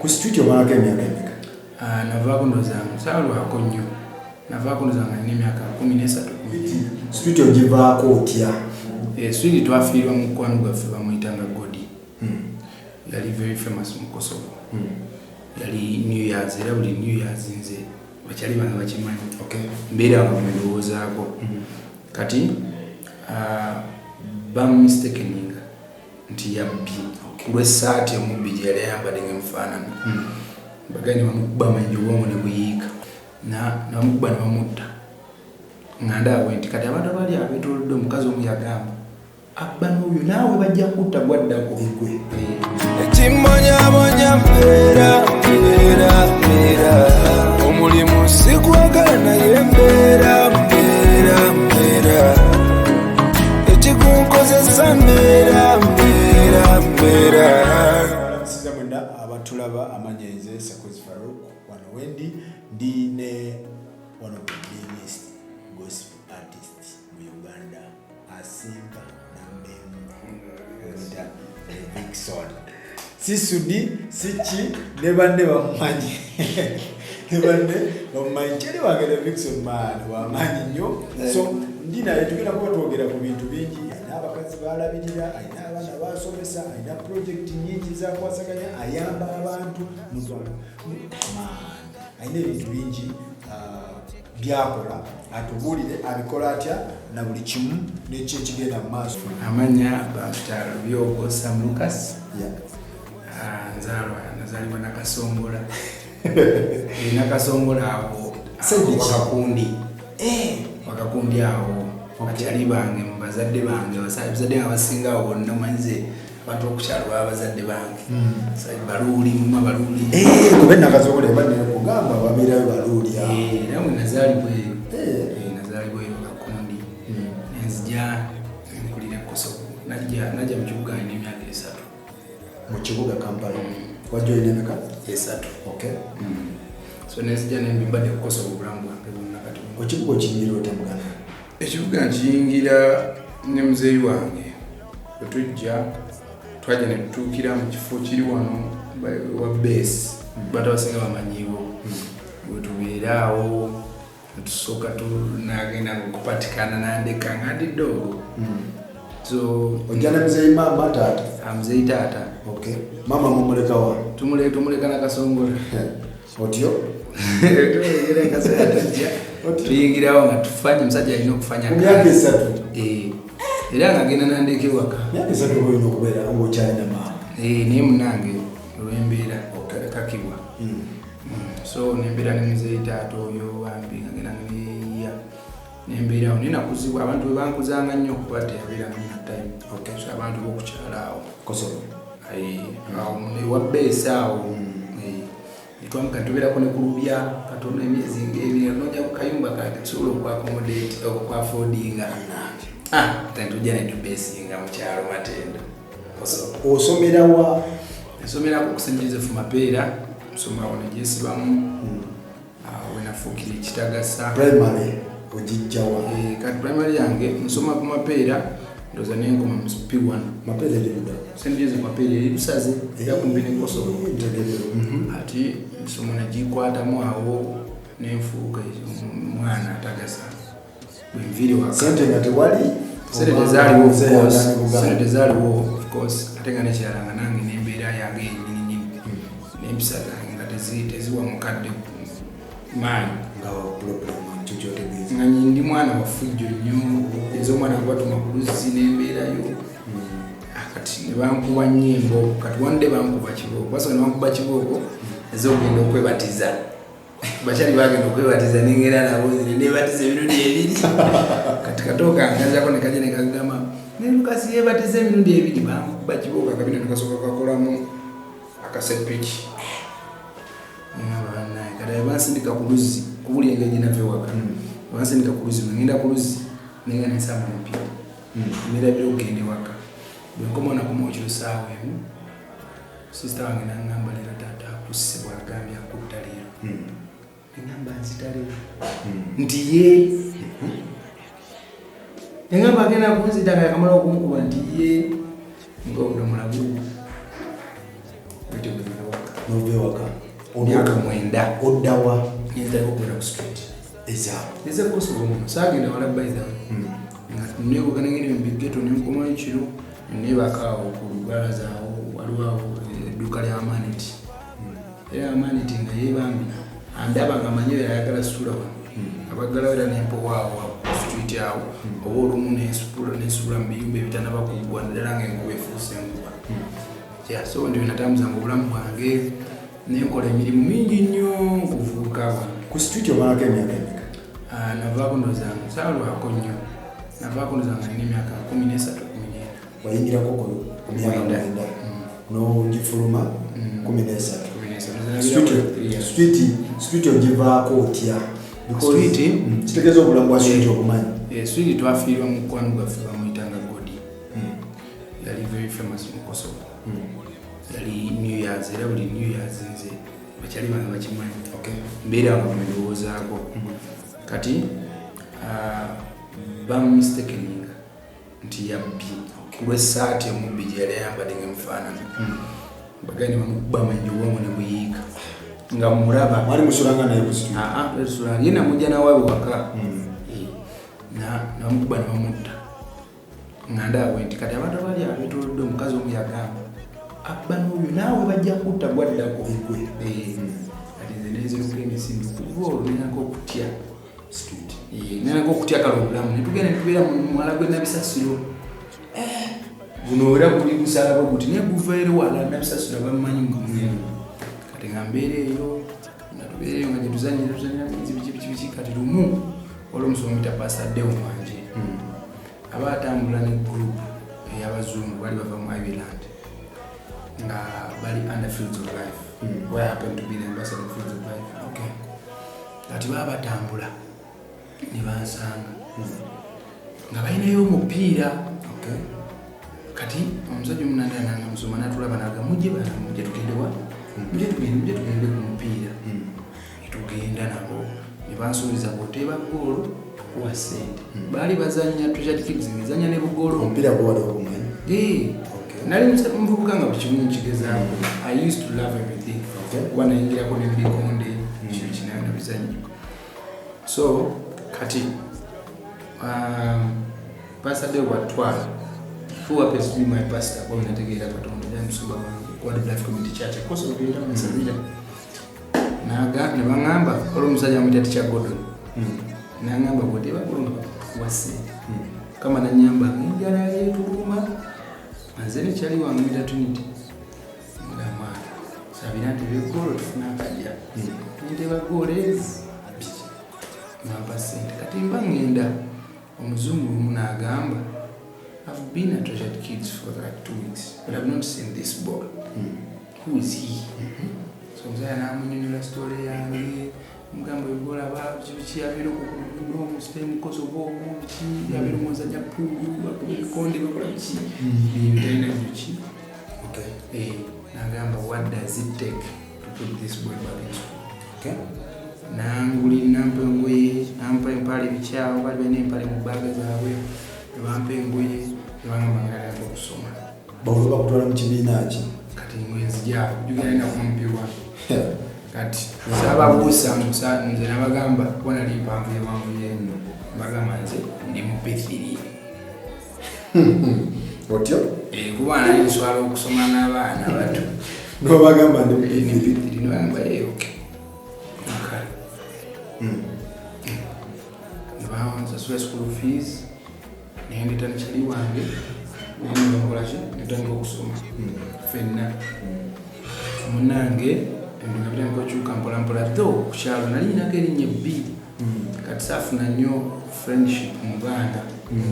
Ku studio malako emyaka emeka? Navaako ndozanga saalwako nnyo. Navaako ndozanga n'emyaka 13. Studio givaako otya? Studio twafiirwa mu mukwano gwaffe bamuyitanga Godi. Yali very famous mu Kosovo. Yali New Year's, era buli New Year's nze bakyali banga bakimanyi. Mbeera nga mwendowoozaako. Kati bamumistakeninga nti yabbi kulw'essaati omubbi gye yali ayambadde ng'emufaanana. Bagani bamukuba amanyi obwongo ne buyiika. Nabamukuba ne bamutta. Nga ndaawe nti kati abantu abaali abeetoolodde omukazi omu yagamba abba n'oyo naawe bajja kutta gwaddako egwe. Ekimmonyamonya mbeera omulimu sikwagala naye mbeera ekikunkozesa mbeera. Siza mwenda abatulaba amanyenze Sakozi Farouk wano wendi ndi ne one of the biggest gospel artists mu Uganda asinga nambemu Rita Vixon. Sisudi sichi ne banne bamumanyi. Bamumanyi kyali wagera Vixon man wamanyi nnyo. So ndina yetugenda kuba twogera ku bintu bingi. Abakazi balabirira, ayina abaana basomesa, ayina project nyingi zakwasaganya, ayamba abantu mu Rwanda. Ayina ebintu bingi byakola, atubuulire abikola atya na buli kimu n'ekyo ekigenda mu maaso. Amanya Bamutalo Byogo Sam Lucas. Nazaalibwa Nakasongola. Nakasongola awo wakakundi awo bakyali bange mu bazadde bange bazadde abasingawo bonna manyize abantu okukyalo baba bazadde bange. Baluuli muma baluuli. Kube Nakasongola ebadde kugamba babeerayo baluuli awo. Era mwe nazaalibwa eyo. Nazaalibwa eyo Kakundi. Nenzija nkulira Kosovo. Najja mu kibuga nina emyaka 3. Mu kibuga Kampala. Wajja olina emeka? 3. Okay. So nenzija nembadde ku Kosovo obulamu bwange bwonna kati. Ekibuga okiyingira otya muganda? Ekibuga nkiyingira ne muzeeyi wange. Twajja ne tutuukira mu kifo kiri wano wa base. Bato abasinga bamanyiiwo. Bwe tubeera awo tusooka tunagenda okupatikana nandeka nga ndi ddogo. So ojja ne muzeeyi maama taata? Muzeeyi taata. Okay. Mama mumuleka wa? Tumuleka Nakasongola. Otyo? Tuyingirawo nga tufanye omusajja alina okufanya kazi. Myaka 3? Era nga genda nandeka ewaka. Myaka 3 olina okubeera ng'okyalina maama? Naye munnange olw'embeera kakibwa. So nembeera ne muzeeyi taata oyo bambi nga genda neeyiya nembeerawo naye nakuzibwa abantu bwe bankuzanga nnyo okuba teyabeera nina time. So abantu b'okukyala awo Kosovo awo newa beesi awo twamuka tubeerako ne kulubya katono emyezi ng'ebiri noja ku kayumba kati tusobola okwakomodate okwafoodinga tujja ne tubeesinga mu kyalo Matendo. Osomera wa? Nsomera ku St. Joseph Mapeera nsoma awo ne gyesibamu awo wenafuukira ekitagasa. Primary ogijja wa? Kati primary yange nsoma ku Mapeera ndoza n'enkoma mu P1. Mapeera erida? St. Joseph Mapeera eri Busaze era kumpi ne Kosovo. Ati nsoma nagikwatamu awo n'enfuuka omwana atagasa bwenviri waka. Sente nga tewali? Sente zaaliwo of course ate nga nekyalanga nange n'embeera yange yennyini n'empisa zange nga teziwa mukadde maanyi nga ndi mwana wafujjo nnyo ez'omwana gwebatuma ku luzzi n'embeerayo. Kati ne bankuba nnyimbo kati wande bankuba kibooko basooka ne bankuba kibooko ez'okugenda okwebatiza. Bakyali bagenda okwebatiza nengera nabo nebatiza emirundi 2. Kati katooka nkanzako ne kajja ne kagamba ne Lukasi yeebatiza emirundi 2 bankuba kibooko akabina ne kasooka kakolamu akasepiki. Kati bansindika ku luzzi kubuli engeri ginava ewaka. Bansindika ku luzzi ngenda ku luzzi nenga nensamba omupiira. Neerabira okugenda ewaka. Bwe nkoma nakoma ekiro ssaawa emu sisita wange n'aŋŋamba leero taata akusse bw'agambye akutta leero. Neŋŋamba nzita leero nti ye neŋŋamba agenda kunzita nga yakamala okunkuba nti ye ng'obudomola bwe nove waka myaka 9 oddawa nzalako okugenda ku street ezaapo eza possible muno saagenda wala baitha nga nebugana ngene mbigeto nenkomayo ekiro nebakaawo ku lubalaza awo waliwo edduuka lya Amaniti era Amaniti nga yebambi andaba nga manyi ayagala sula wano abagala wera nempowaawo ku street awo oba olumu nesula mu biyumba ebitanaba kuggwa ddala ngaenkuba efuuse enkuba so ndio natambuzanga obulamu bwange nenkola emirimu mingi nnyo kuvubuka wano ku street omalako emyaka emeka navaako ndozanga saalwako nnyo navaako ndozanga nina emyaka 13 wayingirako ku myaka 9 nogifuluma 13 street ogivaako otya kitegeeza obulamu bwa street okumanyi street twafiirwa mu mukwano gwaffe bamuyitanga Godi yali very famous mu Kosovo yali New Year's era buli New Year's nze bakyali bange bakimanyi mbeera nga mubirowoozaako kati bamumistakeninga nti yabbi kulw'essaati omubbi gye yali ayambadde ng'emufaanana bagani bamukuba amanyi obwongo ne buyiika nga muraba mwali musulanga naye ku street ye namujja nawaawe waka namukuba ne bamutta nga ndaawe nti kati abantu abali abetolodde omukazi omu yagamba abba n'oyo naawe bajja kutta gwaddako kati nze nenziruka emisinde okuva olwo nenako okutya street nenako okutya kale obulamu netugenda netubeera mu mwala gw'ennabisasiro guno era guli gusalako guti naye guvaire wala nabisasiro bamumanyi mumwenu kati nga mbeera eyo nga tubeera eyo nga gyetuzanyira biki kati lumu olwomusomo mita pasaddewo wanje aba atambula ne group ey'abazungu bali bava mu Ireland nga bali under Fields of Life where happened to be the ambassador of Fields of Life kati baba batambula ne bansanga nga balinayo omupiira kati omusajja omunanda nanga musoma natulaba naga mujje tugendewa mujje tugende ku mupiira netugenda nabo ne bansuubiza bw'oteeba goolo kuwa ssente baali bazanya Treasured Kids ngezanya ne bugoolo omupiira gwali okumanyi nali muvubuka nga bukimu nkigezaako I used to love everything kuba nayingirako nebikonde kino kinayo nabizanyi so kati pasadde watwala who happens to be my pastor kwa nategeera Katonda ya musumba wange kwa the Life Community Church koso okubeera musabira naga ne bangamba olwomusajja amuyita Teacher Gordon nangamba bwoteba kulunga wase kama nanyamba njala yetuluma manzene kyali wamuyita Trinity ngamba sabira nti bigolo tufuna akajja nteba golezi namba sente kati mba ngenda omuzungu munagamba I've been at Treasured Kids for like 2 weeks, but I've not seen this boy. Who is he? So mzaya namunyonyola story yange mugamba ebigola babiki abiro kukuno mustem Kosovo muki abiro muzanya pulu bakubikonde bakola ki ndenda biki nagamba what does it take to put this boy back in school nanguli nampengoye nampa empale bichawo bali bene empale mu baga zaabwe bampe engoye bangamba ngala okusoma bawuba kutwala mu kibiina ki kati mwezi gyabo jugenda kumpirwa kati saba busa musa nze nabagamba kubona limpanvu yewangu yenu bagamba nze ndi mu P3 otyo kuba nali nswala okusoma n'abaana bato nobagamba ndi mu P3 nobagamba okay nsasula school fees nendeta nekyali wange nenkolaki netandika okusoma fenna munange nga bitandika okyuka mpolampola tho kukyalo nalinako erinnya ebbiri kati saafuna nnyo friendship mu baana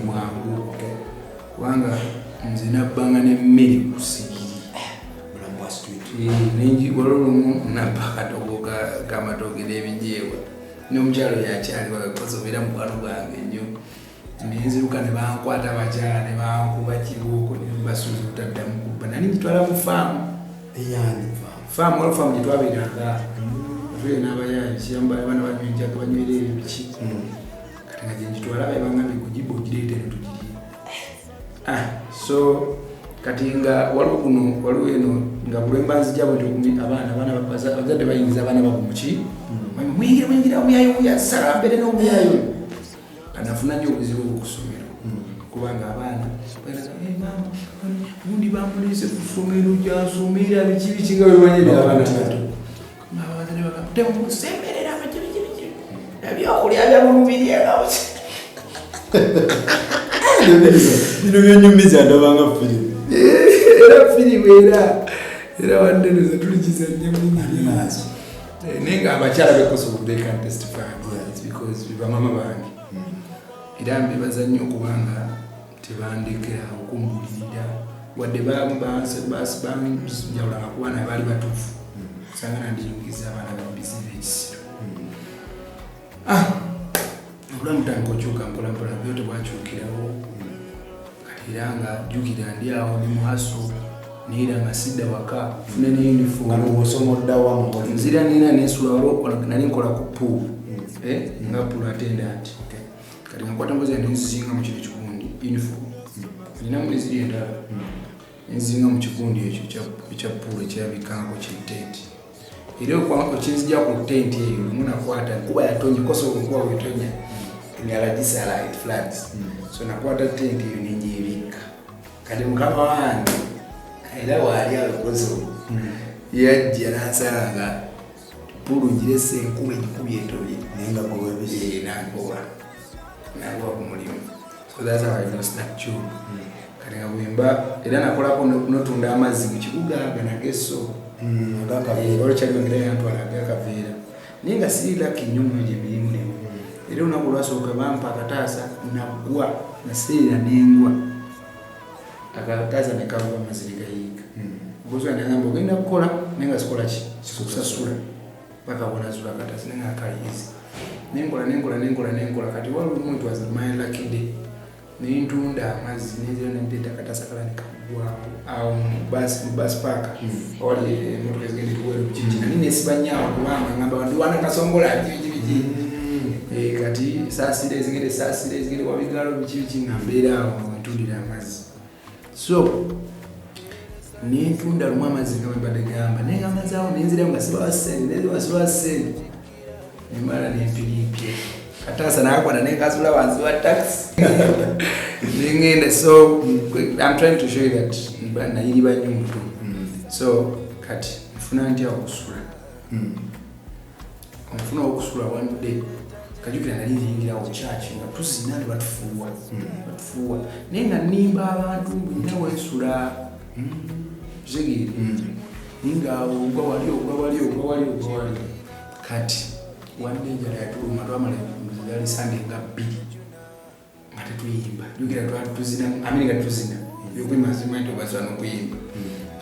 mwangu kubanga nze nabbanga nemmere ku sigiri olwolumu nabba akatogo kamatooke n'ebijeewa n'omukyalo yakyali wagakosobera mukwano gwange nnyo nenziruka ne bankwata abakyala ne bankuba kibuuko ne basuuza obutaddamu kubba nali njitwala mu faamu faamu olwo faamu gyetwabeeranga tule n'abayaayi kiyamba abaana banywenjaka banywera ebyo biki kati nga gyenjitwala baye bangambye kugiba ogireetere tugirye so kati nga waliwo eno nga bulembanzi gyabo nti abaana abazadde bayingiza abaana babo muki muyingira omuyayo sala mbere n'omuyayo kanafuna nnyo obuzibu bwokusomero kubanga abaana gundi bamulese ku ssomero gyasomera biki nga webanyere abaana temukusemberera bakibikibiki ebyokulya byamumubiri egawusi bino byonyumiza ndabanga firimu era firimu era wandeneza tulikizanya mumazi naye nga abakyala bekosobola they can testify because bibamama bange era mbebaza nnyo kubanga tebandekera okumbulirira wadde banjawulanga ku baana baali batuufu sangana ndiyingiza abaana babizira ekisiro obulamu tandika okyuka mpolampola byo tebwakyukirawo kati era nga jjukira ndi awo ne muhaso niira nga sidda waka fune ne uniform nzira nina nesula nali nkola ku pool nga pool attendant kati nga nkwata mpozi nenzinga mu kino kikundi uniform nina mwezi endala nzinga mu kikundi ekyo ekya pool ekyabikangako kitenti era okinzija ku tenti eyo munakwata kuba yatonye kosobola okuba wetonya ngalagisa light flags so nakwata tenti eyo nenjebika kati mukama wange era waali alukozo yajja nasalanga pulu njirese enkuba egikubye etobye nenga bwewebisi nangoba ku mulimu so that's how I lost that job kati nga bwemba era nakolako notunda amazzi mu kibuga ganageso olwokyaliongera yantwala agakaveera naye nga sirirako ennyo gye mirimu limu era olunaku lwasooka bampa akataasa naggwa naseera nengwa akataasa nekagwa amazzi negayiika okozwa nagamba ogenda kukola naye nga sikola ki sikusasula paka bonazula akataasa naye nga akayizi nenkola kati walimu it was my lucky day nentunda amazzi nenzira nempeta akataasa kala nekagwawo awo mubasi paaka wali emotoka ezigenda tuwere kukikina nini nesibanyaawo kubanga ngamba ndiwana kasongola biki kati saasire ezigende wabigalo biki nga mbeera awo ntundira amazzi so nentunda lumu amazzi nga wembadde gamba naye amazzi awo nenzirayo nga sibawa sente nemala nempirimpye kataasa nakwata nenkasula wansi wa taxi nengenda so I'm trying to show you that nayiriba nnyo mutu so kati nfuna ntya okusula nfuna okusula one day kajukira nali nzingirawo church nga tuzina ne batufuuwa naye nga nimba abantu mbulina wensula zegiri ninga ogwa wali kati wande njala yatuluma twamala yali sande nga bbiri nga tetuyimba jukira tuzina aminga tuzina yokwimazima nti obaswa n'okuyimba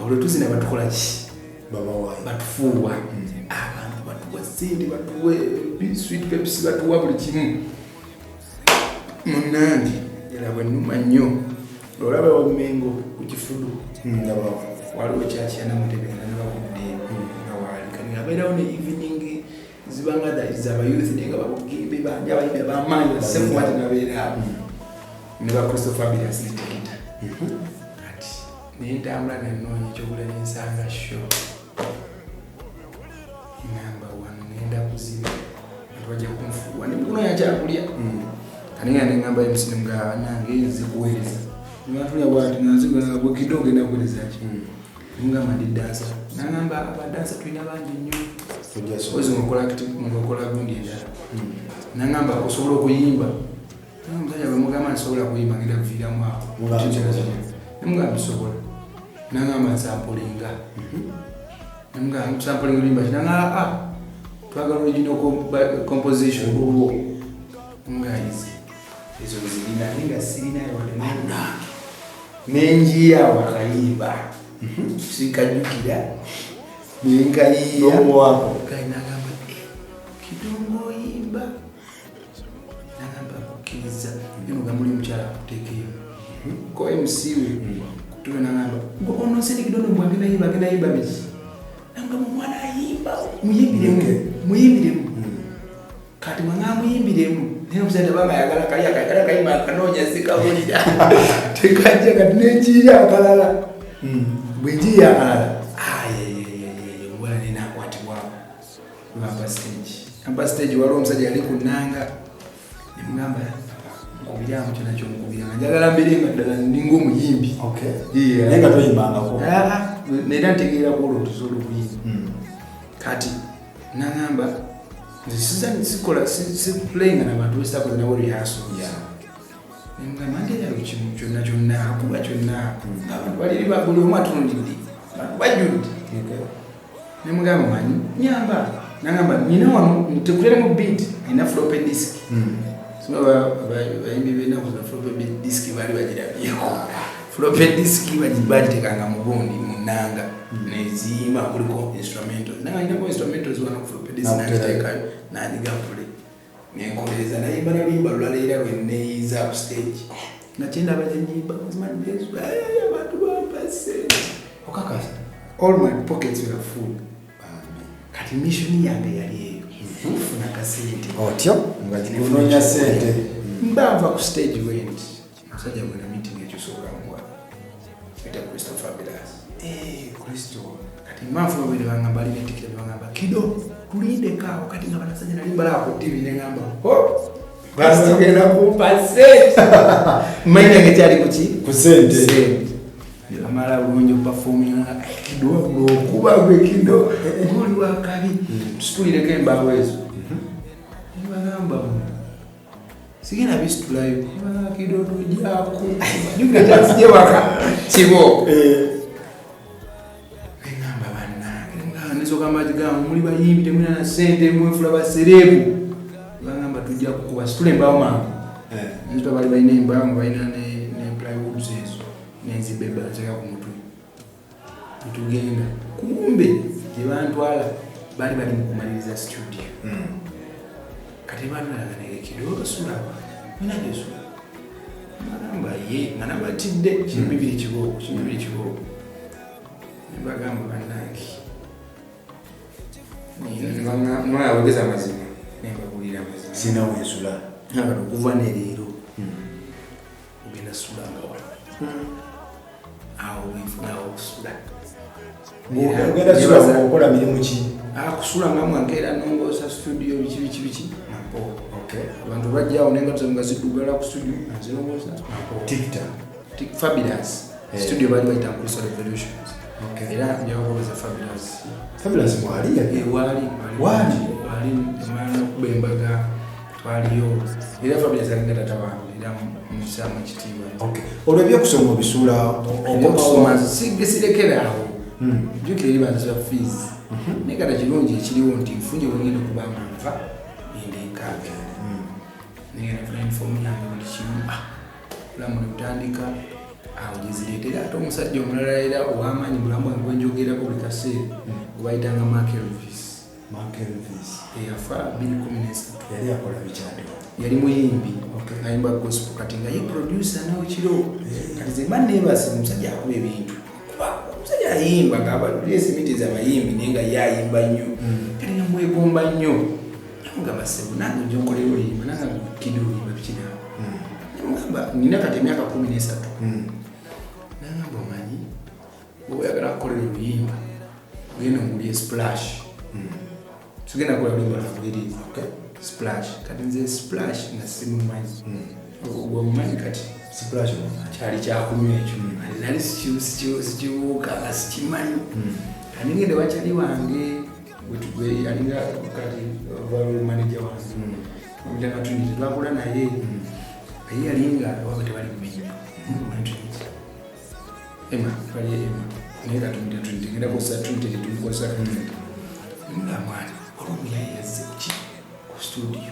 olwo tuzina batukola ki batufuuwa abantu batuwa sente batuwe sweet pepsi batuwa buli kimu munange era bwennuma nnyo olaba wabumengo ku kifudu waliwo kyakyanamutebeera nebakudde nga waali kani abeerawo ne evening zibanga zabayouth naye nga babugimbe banja abayimbi abamaanyi basekumati nabeeraawo ne bakristopher bilas netekita kati naye ntambula nenoonya ekyogula nensanga sho ngamba wano ngenda kuzina atwajja kunfuuwa nemukunonya kyakulya kani nga nengamba emusini mugaba nange nzikuweereza nibatulya bwati nanziganga bwekidogo genda kuweereza ki ngamba ndi dansa nangamba abadansa tulina bangi nnyo ozi mukola gundi endala nangamba osobola okuyimba omusajja bwemugamba nsobola kuyimba ngenda kuviiramu awo nemugamba bisobola nangamba nsampulinga nemugamba sampulinga olimba kinanga twagala original composition ngayizi ezo zirina ninga sirinayo wademanange nenjiya wakayimba sikajukira nenkayiyaomwako kainagamba kidongo oyimba nagamba kukkiriza nenogamba oli mukyala akutekeyo ko mcwe tuwe nagamba onoseni kidono mbwange nayimba biki nagamba omwana ayimba muyimbiremu kati mwanga muyimbiremu naye omusajja banga ayagala kayimba akanoonya sikawulira tekajja kati nenjiya akalala bwenji yakalala omuwala nina akwatibwako amba stage waliwo omusajja yali kunanga nemugamba nkubiramu kyona kyonkubiranga njagala mbirenga ddala ndinga omuyimbi naye nga toyimbangako era ntegeera kuola otusobola okuyimba kati nagamba sikola siplayinga nabantu besitakoze nabo rehearsal nemugamba nteerayo kimu kyonna kyonna akuba kyonna abantu baliri buli omu atunulidde bajjudde nemugamba manyi nyamba nagamba nina wano ntekuleramu beat alina floppy disk bayimbi benaku za floppy disk baali bagirabyeko floppy disk bagitekanga mu gundi munanga neziyimba kuliko instrumentals nanga inako instrumentals wana ku floppy disk nagiteekayo nandigapule nenkoleza nayimba nalimba lulala era lwenneeyiza ku stage nakyenda abanyanyimba abantu bampase okakasa all my pockets were full kati mission yange yali eyo kufuna kasente otyo nga ginonya sente mbava ku stage went musajja gwena meeting ekyosobola muwa eta Christopher Bilas Kristo kati mafu babiri bangamba ali netikira bangamba kido tulinde kawo kati nga banasajja nalimba lako TV nengamba basagenda kumpa sente maina ngekyali kuki ku sente amala bulungi performing kido okuba gwe kido ngoli wakabi tusitulireko embaawo ezo bagamba sigenda bisitulayo kido tujjaku nyugira tasije waka kibo engamba bannange nisoka amaji gamu muli bayimbi temulina na sente mwefula baserebu bagamba tujja kukuba situla embaawo mangu nzita bali balina embaawo nga balina ne plywoods ezo nenzibeba nzeka ku mutwe netugenda kumbe gyebantwala bali bali mukumaliriza studio kati banalaga naye kidogo sulaba nina gyesula bagamba ye nga nabatidde kino bibiri kibooko nebagamba bannange nabageza amazima nembagulira amazima sina wensula nabano okuva neleero ogenda sula nga wala awo wenfunawo okusula ogenda sula okola mirimu ki kusula nga mwankeera nongosa studio biki napo abantu bajjawo nenga tusenga ziddugala ku studio nazinongosa napo Fabulous studio bali bayita Crystal Revolutions era njawakoza Fabulous wali mwana kubembaga waliyo era Fabulous alinga tata wange era musama kitiibwa olwo ebyokusoma obisuula okusoma sirekerawo jukira eri bantu za fees naye kata kirungi ekiriwo nti nfunye wengenda okuba manva nendenkaaga negenda funa uniform yange buli kimu bulamu nebutandika awo gyezireetera ate omusajja omulala era ow'amaanyi bulamu bwange bwenjogerako buli kaseera obayitanga Mark Elvis eyafa 2013 yali akola bikyade yali muyimbi ayimba gospel kati nga ye producer nawe kiro kati zemba neebase omusajja akuba ebintu omusajja ayimba ngaabalulira simiti zabayimbi naye nga ye ayimba nnyo kati nga mwegomba nnyo namugamba sebu nange njonkolera oyimba nanga kidi oyimba bikinaawo namugamba nina kati emyaka 13 nagamba omanyi oyagala kukolera oluyimba ogenda ngulye splash tugenda kola luyimba lwabuliriza splash kati nze splash nga simumanyi gwomumanyi kati splash kyali kyakunywa ekyo nali sikibuuka nga sikimanyi kati ngende wakyali wange alinga kati value manager wange omutanga tuniti twakula naye aye yalinga wabe tebali kumenya ema bali ema naye katumita tuniti ngenda kosa tuniti tetumikosa nga mwana olwomuyaye yazze ki ku studio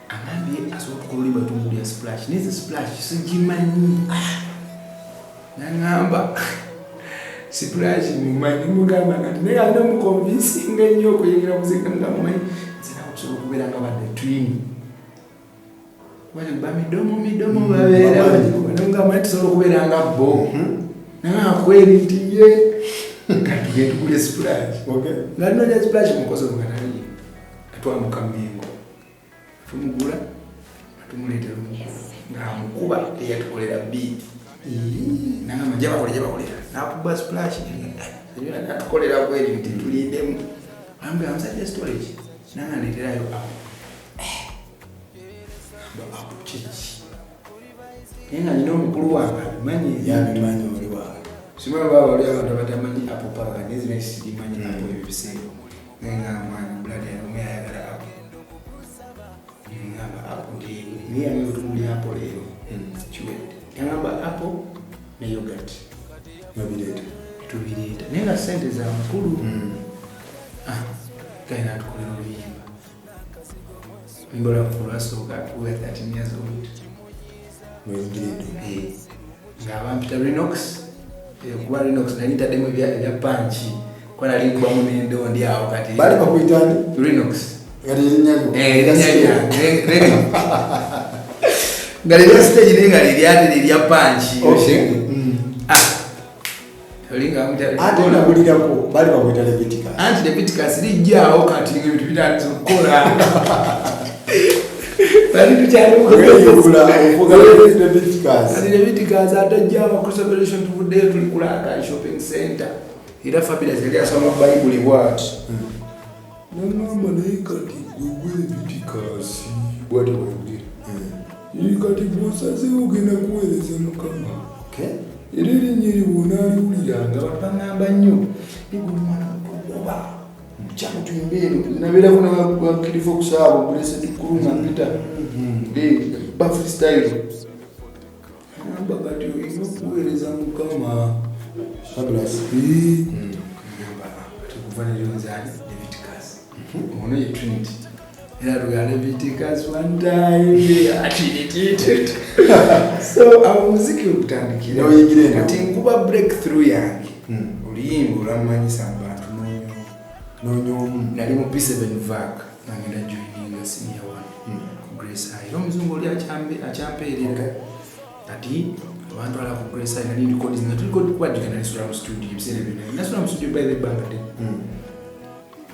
agambye asobola okukola oluyimba tumulya splash neze splash sigimanyi nangamba splash mumanyi mugamba kati naye alina mukonvinsinga ennyo okuyingira muzinga nga mumanyi nzinawo tusobola okubeera nga badde twin ba midomo babeera nangamba tusobola okubeera nga bo nangakwerintiye kati getukule splash nga linonya splash mukoso nga nali atwamuka Mengo tumugula atumuleetera omukuba nga amukuba eyatukolera beat nangamba jabakolera nakuba splash nyo natukolera kweli nti tulindemu ambe amsaje storage nanga ndeterayo apo chichi yenga nyino mukulu wange manyi yabimanyi oliwa simaba baba oli abantu batamanyi apo paka nezi nesidi manyi apo ebisero nenga mwana brother yangu ayagala apo ngamba apo ndi yangu tumuli apo lero chiwede ngamba apo na yogurt tubireta nenga sente za mukulu kaina tukolera oluyimba mbola kulasoka we 13 years old ngabampita Renox kuba Renox nalitaddemu ebya panchi kwa nalikuba munendo ndi awo kati bali bakuyitani Renox kati erinyanyo ngalira stage nenga lilyate lilya panchi olinga ate nabulirako bali bakuyita Leviticus anti Leviticus lijjaawo kati ebintu bitandiza okukola bali tukyalimuka Leviticus atajjaawo Conservation tuvuddeyo tuli kulaka shopping center era Fabulous yali asoma Bible bwati nangamba naye kati gwe Leviticus bwati bwegire kati bwosaze ogenda kuweereza Mukama era erinnya eribona aliwuliranga batangamba nnyo igulumana kugoba mukyalo tuyimbeero nabeerako nabakirifa okusaaba blessed kurunga mpita ba freestyle namba kati oyina okuweereza Mukama Fabulous tukuva neryonzani Leviticus ono ye Trinity era tuga Leviticus one time atitititi so awo muziki okutandikira kati nkuba breakthrough yange oluyimba olamanyisa abantu nonyomu nali mu P7 vac nangenda joininga senior one Grace High omuzungu oli akyampeerera kati abantu ala ku Grace High nali recording nga tulikodi kubadika nali sula mu studio ebiseera byonna nasula mu studio by the bangade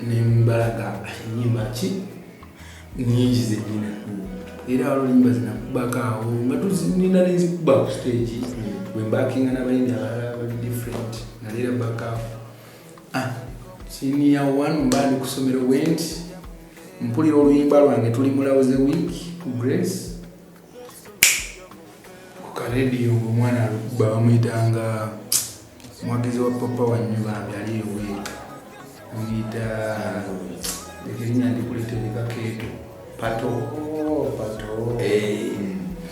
nembalaga enyimba ki nyingi zenyina era oluyimba zinakubakaawo nga tuzinina nezikuba ku stage bwembakinga n'abayimbi abalala bali different nalera bakaawo senior one mbandi kusomero went mpulira oluyimba lwange tuli mulawoze week ku Grace ku karadio omwana alukuba bamuyitanga mwagizi wa papa wa nyubambi ali ewe amuyita ekirinya ndikuletereka keto pato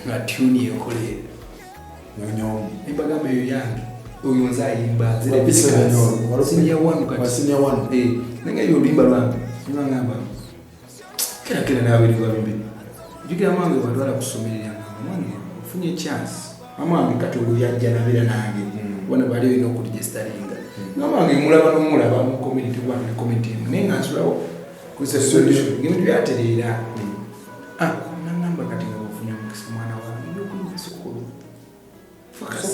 nga tuni ekolera nonyomu embagamba eyo yange oyo nze ayimba senior one nange ebyo oluyimba lwange nibangamba kera nabiriwa bimbiri jukira mwange batwala kusomerera mwange ofunye chance amange kati oluyajja nabeera nange bona bali olina okuregisteringa namange mulaba nomulaba mu community one ne community naye nga nsulawo kusolution ngebintu byatereera nangamba kati nga ofunye omukisa mwana wange yokuyiga sukulu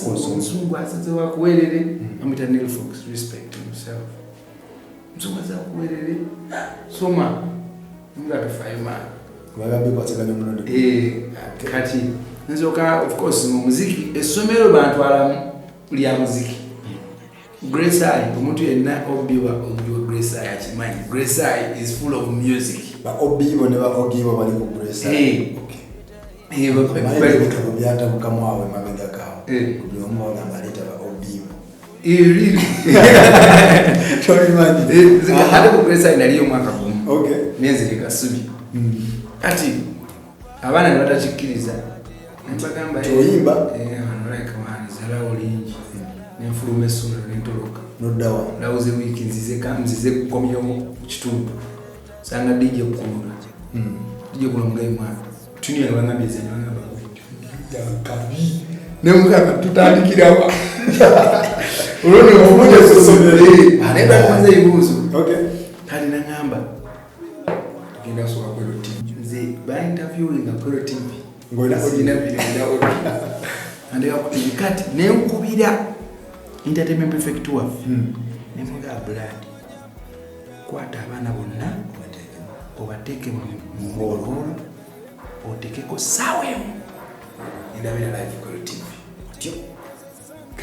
omusungu asaze wakuwerere amwita Neil Fox respect himself omusungu asaze wakuwerere soma nga tufayo maana kati nzoka of course mu muziki essomero bantwalamu lya muziki Grace High omuntu yenna obiwa Grace High akimanyi Grace High is full of music ba obibo ne ba ogibo bali ku Grace High bali ku byata mukamwawe mabega kawo kubyo mmola baleta ba obibo really sorry man hadi ku Grace High naliyo mwaka gumu miezi likasubi kati abana ne batachikiriza mpagamba toyimba like man zala olingi nenfulume sura nentoloka nodawa lauze wiki nzize kukomya mu kitundu sanga DJ kukulura DJ kuna mugayi mwana tuni yabangambye zenye bangamba kabi nemukaka tutandikirawa urundi ofuja sosomere aneba kwanza ibuzo kali nangamba genda soka kwelo TV nze ba interviewing kwelo TV ngoina ojina vile ndawo andika kuti kati nenkubira entertainment perfect wa nemuga blood kwata abana bonna obateke mu ngoro otekeko sawe ndabira live kwelo TV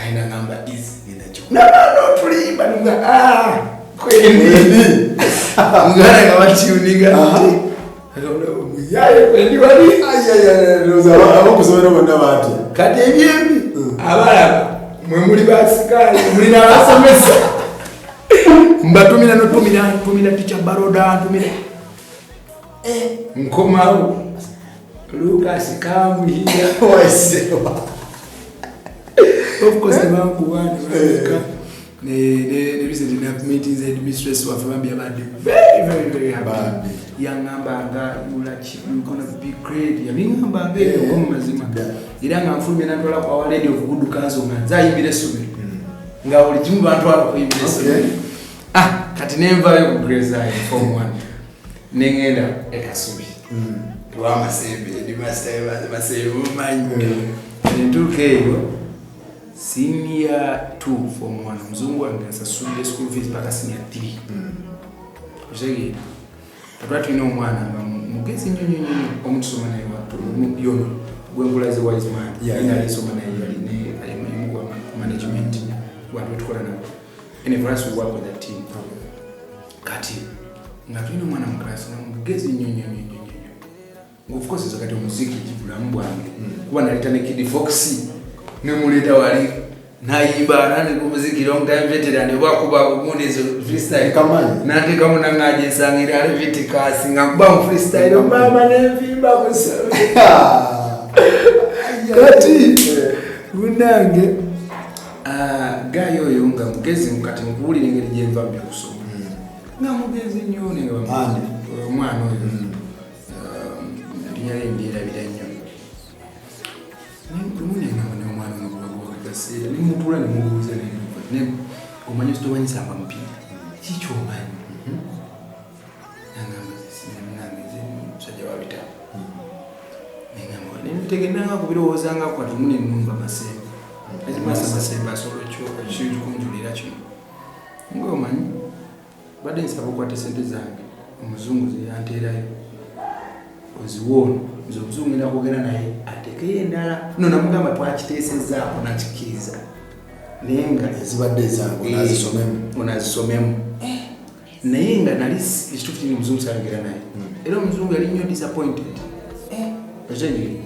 kaina ngamba easy no tulimba nga kweli ngara kama tuninga yaye kweli wali abakusomera bonna bati kati ebyembi abalaba mwe muli basikali muli n'abasomesa mbatumira tumira ticha baroda tumira nkomawo Lucas kamuhira waisewa of course the man kuwani the recent enough meetings the administrators were family about very happy young ambanga you gonna be great young ambanga yo mazima iranga mfumbe nandola kwa lady of good counsel nganza imbire sumira nga uli jimu bantu abo imbire sumira kati nemva yo kugreza form 1 nengenda ekasubi wa masembe di master masembe manyi nitukeyo senior 2 form 1 mzungu angeza Sunday school fees paka senior 3 ujegi tatatu ino mwana mugezi nyonyo omutusoma naye watu yono gwengulaze wise man ina lisoma naye ne alimu kwa management watu tukola nabo in a class we work with the team kati ngatuino mwana mklasi mugezi nyonyo of course is wakati muziki jibula mbwange kuba naleta ne Kid Fox ne muleta wali naimba nani ku muziki long time veteran wakuba umunezo freestyle kamani nati kama nangaje sangira ale vitikasi ngakuba freestyle mama ne vimba kusabe kati unange gayo yunga mugezi mukati nguli ngeli jemva mbya kusoma ngamugezi nyone ngabamani mwana oyo yale ndira bidanya nimunenga mwana ngabwo kasi nimutula nimubuza ne omanyi story nsamba mpira kicho omanyi saja wabita ntegenanga kubirowozanga kwa tumune numva masembe ezimasa masembe asolo cyo kintu kunjulira kino ngomanyi bade nsaba kwa tesente zange omuzungu ziyanterayo oziwona zomuzungu ina kugena naye atekeye ndala no namugamba twakiteesezaapo nakikiriza nenga ezibadde zangu unazisomemu naye nga nali ekituufu kiri muzungu saligera naye era omuzungu yali nnyo disappointed okyegiri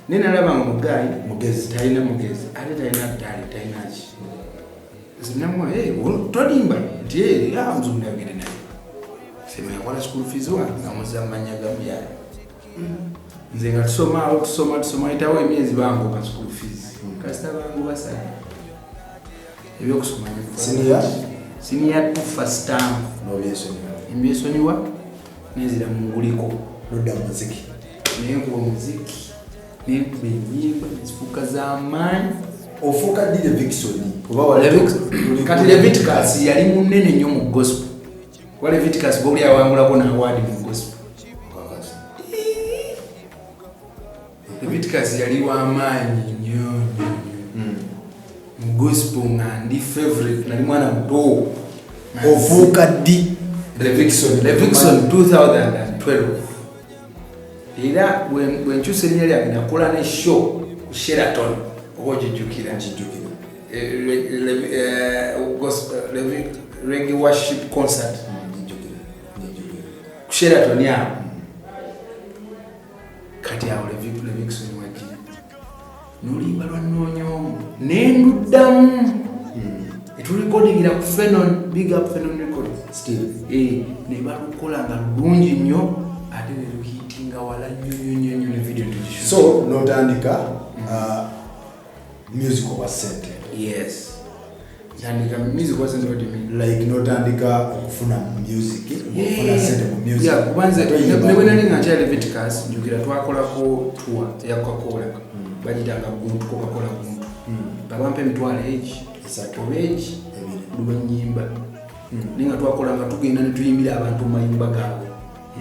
naye nalaba nga mugayi mugezi talina mugezi ate talinaki zinamwa tolimba nti muzungu nayogere naye sema yakola school fees wange ngamuza manyaga muyala nze nga tusoma itawo emyezi bangu ka school fees kasita bangu basala ebyokusoma senior 2 first term embyesonyiwa nezira munguliko nodda muziki nenkuba muziki nenkuba enyimba nezifuuka z'amaanyi ofuuka ddi Levikson kati Leviticus yali munene nnyo mu gospel wa Leviticus bw'oli awangulako n'awaadi mu gospel Leviticus yali w'amaanyi nnyo mu gospel nga ndi favorite nali mwana muto ofuuka ddi Levikson 2012 era bwenkyusa erinnya lyange nakola ne show ku Sheraton oba ogijjukira reggae worship concert ku Sheraton awo kati awo Levikson wajja n'oluyimba lwannoonya nenduddamu etulikodingira ku Phenon big up Phenon record still ne balukola nga lulungi nnyo ate ne luhitinga wala nnyo ne video tugishoot so notandika music was sente yes yandika music was sente what you mean like notandika okufuna music okufuna sente mu music kubanze nebwena ninga nti Leviticus njukira twakolako tour ya Coca-Cola bagitanga guntu Coca-Cola guntu babampa emitwalo egi lwenyimba ninga twakola nga tugenda ne tuyimbira abantu mu mayumba gaabwe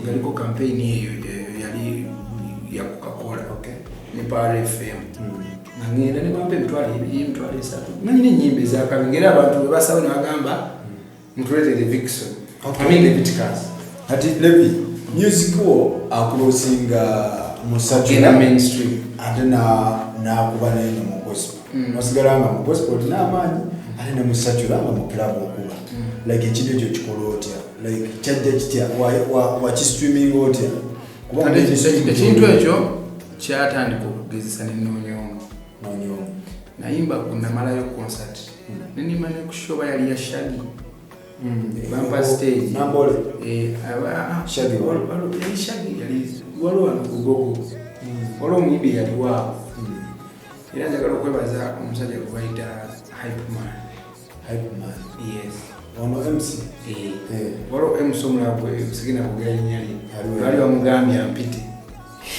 yaliko campaign eyo yali ya Coca-Cola ne Power FM ngenda ne bampa emitwalo 3 nanyine enyimba ezakabengera abantu bwe basawo ne bagamba mutulete Levikson Leviticus ati Levi music wo akulosinga musajja in mainstream ate na kuba naye mu gospel nosigala nga mu gospel n'amaanyi ate ne musacula nga mu club okuba like ekintu ekyo kikola otya like kyajja kitya wakistreaminga otya kubanga ekintu ekyo kyatandika okugezesa nenoonyooma nayimba kunamalayo concert nenima ne kushoba yali ya Shaggy bampa stage nambole Shaggy yali Shaggy yali waliwo wano ku Gogo waliwo omuyimbi yali waawo era njagala okwebaza omusajja gwe bayita Hype Man yes ono MC waliwo MC omulabwe sigina kugera linnya lye bali bamugambye ampite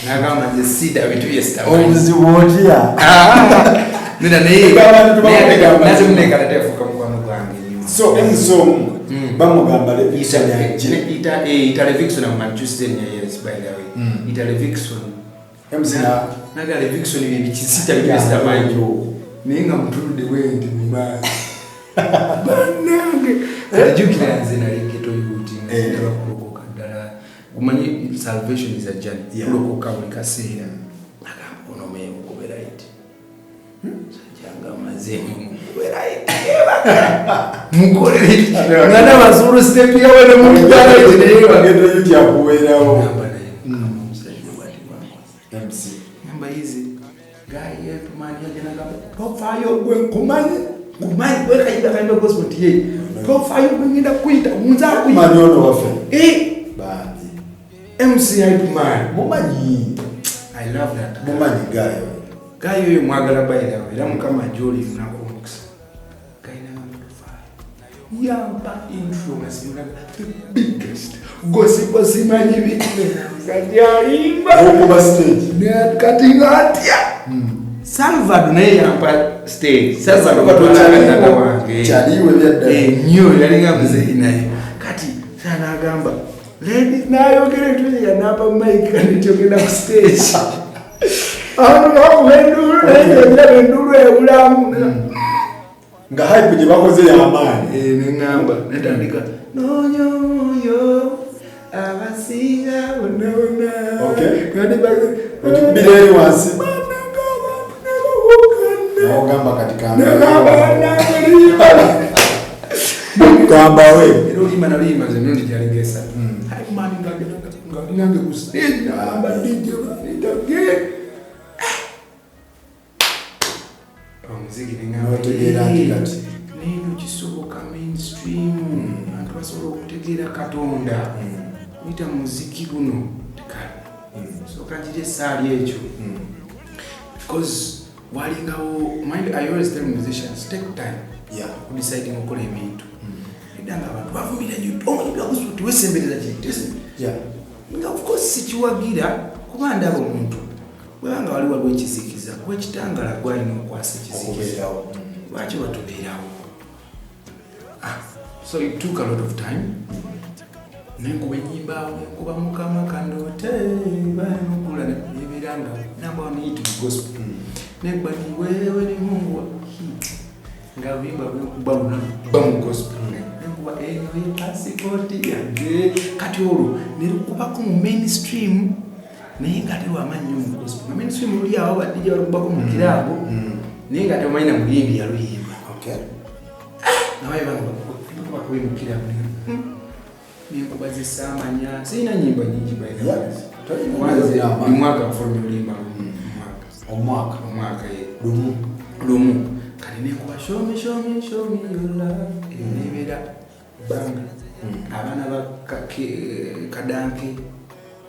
n'agamba nze sida bintu byesitamanyi obuzibu otya nina naye munekalatefuka mukwano gwange so MC bamugamba Itale Vixen on Manchester yes by the way Itale Vixen MC naga Vixen bibikisita byesitamanyi naye nga mutuludde bwendi mumazi banange ajukira nze nali geto yuti ndaba kulokoka ddala kumanyi salvation is a journey kulokoka buli kaseera agamba ono meyo kubeera iti sajjanga mazemu kubeera iti mukolere ngana basuru step yawe ne mutugala iti naye bagenda yuti akuweerawo omusajja bwati bwangu MC ngamba izi gaye tumani agenda gamba tofayo gwe nkumanyi kumanyi weka ida kaimba gospel tiye tofayo ngenda kuita munza kuita mani ono wafe bani MC Hype Man mumanyi I love that mumanyi gayo yo mwagala bayira era mukama joli nakumukisa kaina tofayo yamba influence the biggest gospel simanyi bitmena ngajalimba okuba stage ne katingatia Salvador naye yampa stage Salvador batwala wange kyaliwe byadda nnyo yalinga muzeyi naye kati sana agamba ladies nayogere tuya napa mic kanitogenda ku stage abantu bakubendulu naye endulu ebulamu nga Hype gye bakoze y'amaanyi nengamba netandika nonyoyo abasinga bonabona okikubira eri wansi ogamba kati kamba we olima nalima ze mirundi gyalingesa mani nange ku stage nagamba DJ nitage omuziki notegeera nti kati neno kisoboka mainstream abantu basobola okutegeera Katonda uyita muziki guno soka njire esaali ekyo because walingawo mind I always tell musicians take time to decide okukola ebintu edanga abantu bavumira nyo omuyimbi wakusuti wesembereza kintu nga of course sikiwagira kuba ndaba omuntu bwebanga wali waliwo ekizikiza gwekitangala gwalina okwasa ekizikiza lwaki batubeerawo so it took a lot of time nenkuba enyimba nenkuba mukama kandote banokula ebiranga number one hit gospel nenkuba ni wewe ni Mungu nga wimba bwekubabuna bamu gospel nenkuba eyo passport yange kati olwo nerukubako mu mainstream naye nga tewa amanyi mu gospel mu mainstream oli awo badija balukubako mu kirabo naye nga tewamanyi na muyimbi yaluyimba nawe bantu bakubimukira nenkuba zisamanya sina nyimbo nyingi mwaka mfululimba omwaka lumu kali nenkuba show me your love enebera banga abana kadanke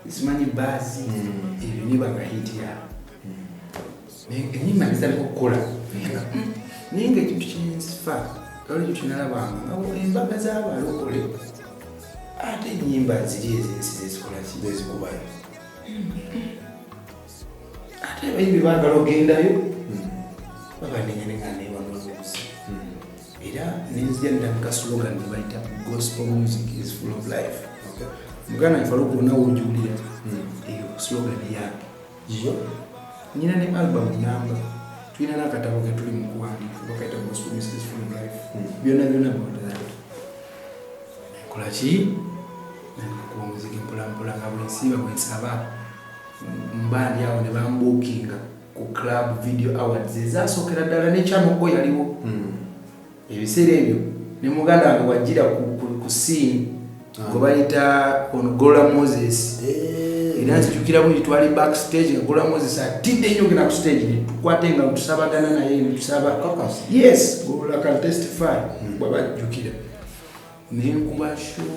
simanyi basi ebyo niba gahiti ya enyimba nzitali kukola naye nga ekintu kinsifa olwo kinalabanga embaga z'abalokole ate ennyimba ziri ezensi zezikola zezikubayo ate abayimbi baagala ogendayo babanenganenganebanoobuzi era nenzija ndamika slogan nebayita gospel music is full of life mugana ifala okubonawo ojuulira eyo slogan yange nyina ne album namba tulina n'akatabo ke tuli mu kuwandiika bakaita gospel music is full of life byonna byonna bawulira nkola ki nakuba omuziki mpolampola nga bwensiiba bwensaba mbandi awo ne bambuukinga ku club video awards ezasookera ddala ne Kyamoko yaliwo ebiseera ebyo ne muganda wange wajjira ku scene gwe bayita ono Gola Moses era nzijukira buli twali backstage nga Gola Moses atidde nnyo gena ku stage ne tukwate nga tusabagana naye ne tusaba yes Gola can testify bwabajjukira ne nkuba show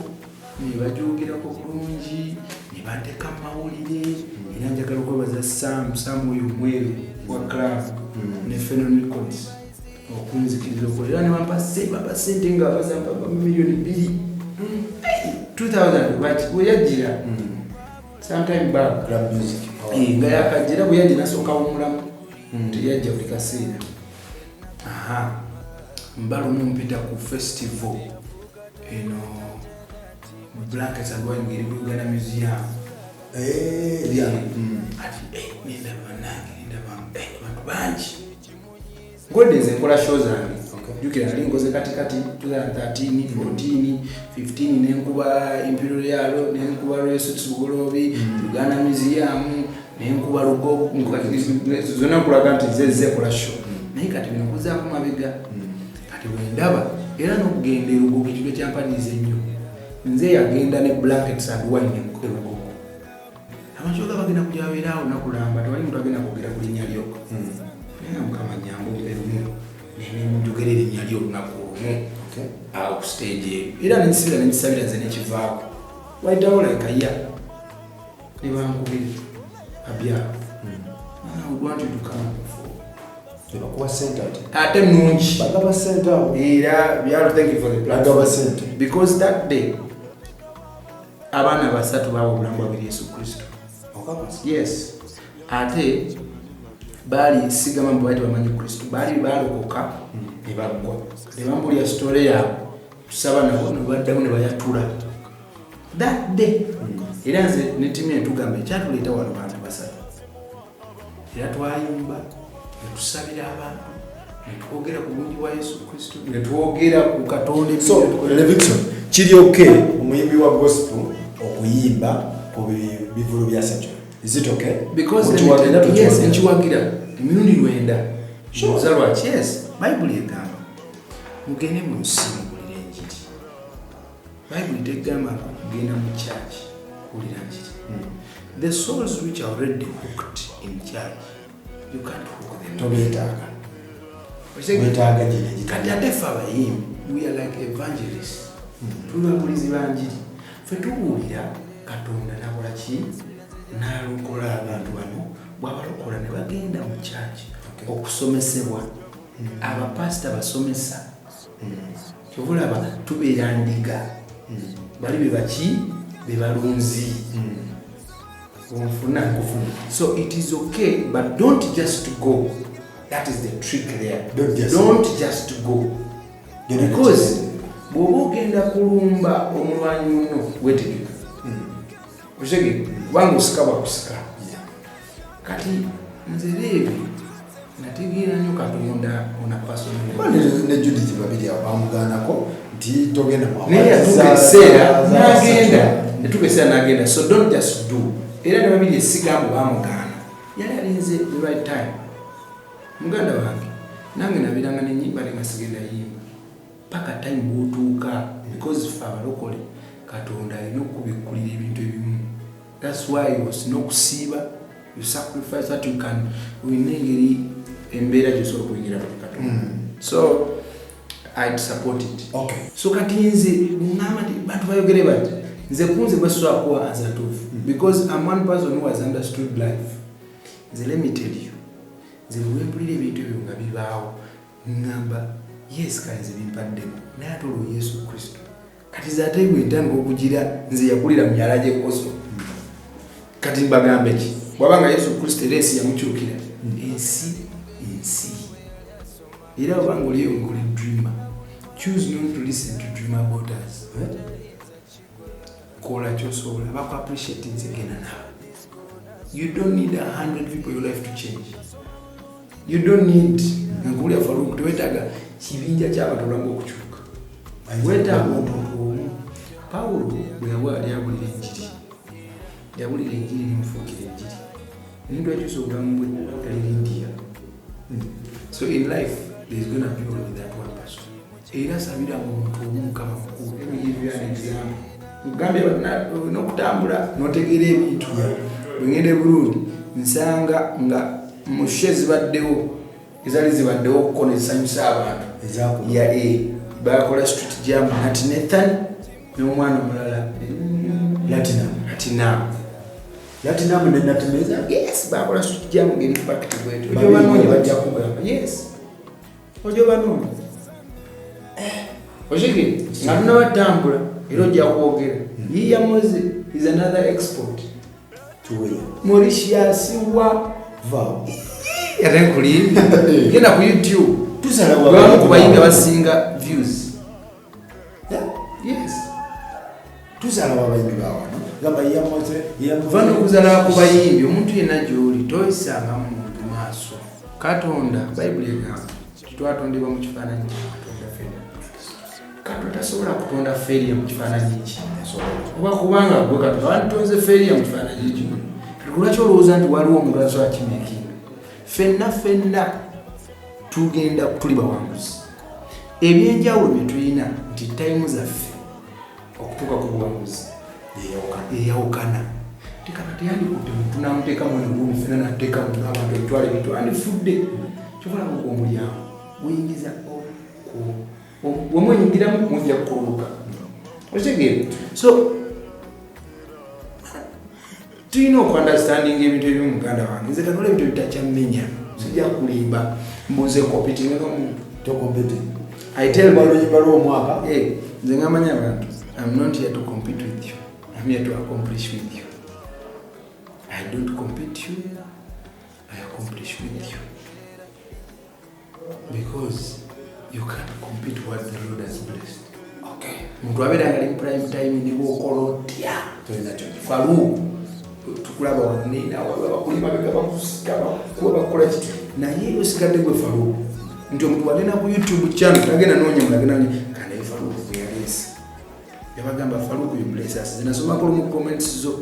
ne bajogerako bulungi ne bateka mawulire era njagala okwebaza Sam oyo omweru wa club ne Phenom Records okunzikiriza okolera ne bampa sente nga bazampa million 2,000 but weyajira sometime back club music nga yakajira bweyajira nasooka omulamu teyajja buli kaseera mbalo mumpita ku festival eno Blankets and Wine ngeri Uganda Museum nenda bantu bangi ngodeze nkola show zange jukira nali ngoze katikati 2013 14 15 nenkuba Imperial nenkuba Royal Suits Bugolobi Uganda Museum nenkuba Lugo zona kulaga nti zeze kola show naye kati binokuza ku mabega kati wendaba era nokugenda Lugo kikigo kyampanize nnyo nze yagenda ne Blankets and Wine Lugo amashoga bagenda kujawerawo nakulamba tewali muntu agenda kwogera ku linnya lyoko nena mukama nyambo erumu nene erinnya ly'olunaku olumu awo ku stage era nensibira nenkisabira nze nekivaako waitawo lekaya ne bankubira abyako udwanti tukama bakuwa sente ate nungi bagaba sente era byalo thank you for the bagaba sente because that day abaana basatu bawa obulamu bwa Yesu Kristo yes ate bali sigama mbu baiti bamanyi Kristo bali balokoka ne bagwa ne bambulya story yabo tusaba nabo ne baddamu ne bayatula that day era nze ne timu etugamba ekyatuleeta wano bantu basatu era twayimba ne tusabira abantu ne twogera ku bungi bwa Yesu Kristo ne twogera ku Katonda so Levickson kiri okay omuyimbi wa gospel okuyimba ku bivulu bya Saturday is it okay because yes nchiwagira emirundi 9 muzalwa yes Bible egamba mugende mu nsimu kulira enjiri Bible tegamba kugenda mu church kulira enjiri the souls which are already hooked in church you can't hook them tobetaga jine kati ate ffe abayimbi we are like evangelists tubabulizi banjiri ffe tubuulira Katonda nakola ki n'alokola abantu bano bw'abalokola ne bagenda mu church okusomesebwa abapasita basomesa kyobulaba tubeera ndiga bali bebaki bebalunzi onfuna nkufuna so it is okay but don't just go that is the trick there don't just go because bw'oba ogenda kulumba omulwanyi muno wetegeka kushege wangu usika bakusika kati nze levi nategeera nnyo Katonda ona personal ne Judith babiri abamuganako nti togenda naye yatugeseera n'agenda so don't just do era ne babiri esigambo bamugaana yali alinze the right time muganda wange nange nabiranga nenyimba nenga sigenda yimba paka time bw'otuuka because ffe abalokole Katonda alina okubikkulira ebintu ebimu that's why it was nokusiiba you sacrifice that you can winengeri embeera gyosobola okuyingira mu Katonda so I'd support it okay so kati nze ngamba nti bantu bayogere bati nze kunze basobola kuwa answer to because I'm one person who has understood life nze let me tell you nze lwempulira ebintu ebyo nga bibaawo ngamba yes kale nze bimpaddemu naye ate olwo Yesu Kristo kati ze ate bwentandika okugira nze yakulira mu myala gy'ekkoso kati mbagambe ki bw'abanga Yesu Kristo era ensi yamukyukira ensi era obanga oliyo ngoli dreamer choose not to listen to dream about us kola kyosobola baku appreciate nze genda nawe you don't need 100 people your life to change you don't need ngulya faruku tewetaga kibinja ky'abatolanga okukyuka wetaaga omuntu omu Pawulo bwe yabulira enjiri nemufuukira enjiri omuntu akyusa obulamu bwe talirindiya. So in life there is going to be only that one person. Era sabira muntu omukama mukulu. Let me give you an example. Mugambye n'okutambula n'otegeera ebintu bwengende bulungi nsanga nga mushe zibaddewo ezali zibaddewo okukola ezisanyusa abantu ya bakola street jam nati Nathan n'omwana omulala Latinum ne Natimeza. Yes, bakola street jam ngeri fact bwetu ojo banonye bajja kugamba yes ojo banonye ojege nga tunawatambula era ojja kwogera yiya moze is another export tuweya Mauritius wa va era kuli genda ku YouTube tusala wa kubayinga basinga views. Yes, tusala wabayimbi bawana gamba yiya moze vano kuzala kubayimbi omuntu yenna gyoli toyisanga muntu maaso Katonda Bible egamba twatondebwa mu kifaananyi Katonda tasobola kutonda failure mu kifaananyi ki oba kubanga gwe Katonda wantonze failure mu kifaananyi ki lwaki olowooza nti waliwo omuntu asobola kimekinga ffenna tugenda tuli bawanguzi ebyenjawulo bye tulina nti tayimu zaffe okutuuka ku buwanguzi eyawukana tekaba teyandikutte muntu namuteeka mu ngumu ffenna nateeka mu abantu ebitwala ebitu andifudde kyobola omulyango guyingiza wamwenyingiramu mujja kukuluka okitegeera. So tulina okuandastandinga ebintu ebyomuganda wange nze kanola ebintu bitakyamenya sijja kulimba mbuze competing n'omuntu tokompete I tell balo omwaka nze ngamanya abantu I'm not here to compete with you, I'm here to accomplish with you. I don't compete you, I accomplish with you, because you can't compete what the Lord has blessed. Okay, muntu abeera ngali prime time nibo okolotya tolina kyoni falu tukulaba wanina abakulima bigaba kusikaba kuba bakola kiti naye osigadde gwe falu nti omuntu walina ku YouTube channel tagenda noonya mulagenda kana falu kuyalesi yabagamba falu ku bless us zinasoma ko mu comments zo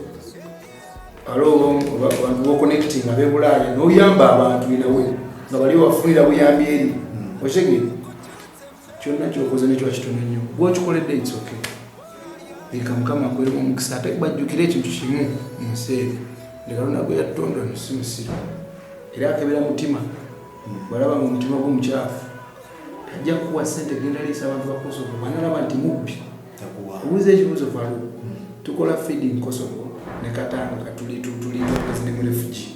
alo abantu bo connecting abebulaye noyamba abantu inawe nga bali wafunira buyambi eri oshege kyonna kyokoze nekyo kitone nnyo gwokikoledde it's okay bika mukama kweri mu mukisa ate bajjukire ekintu kimu mu nseera lekalona gwe yatonda musimusiro era akebera mutima balaba mu mutima gw'omukyafu tajja kuwa sente genda liisa abantu ba Kosovo banalaba nti mubbi obuuza ekibuuzo falo tukola feeding Kosovo ne Katanga katuli ne mu refugee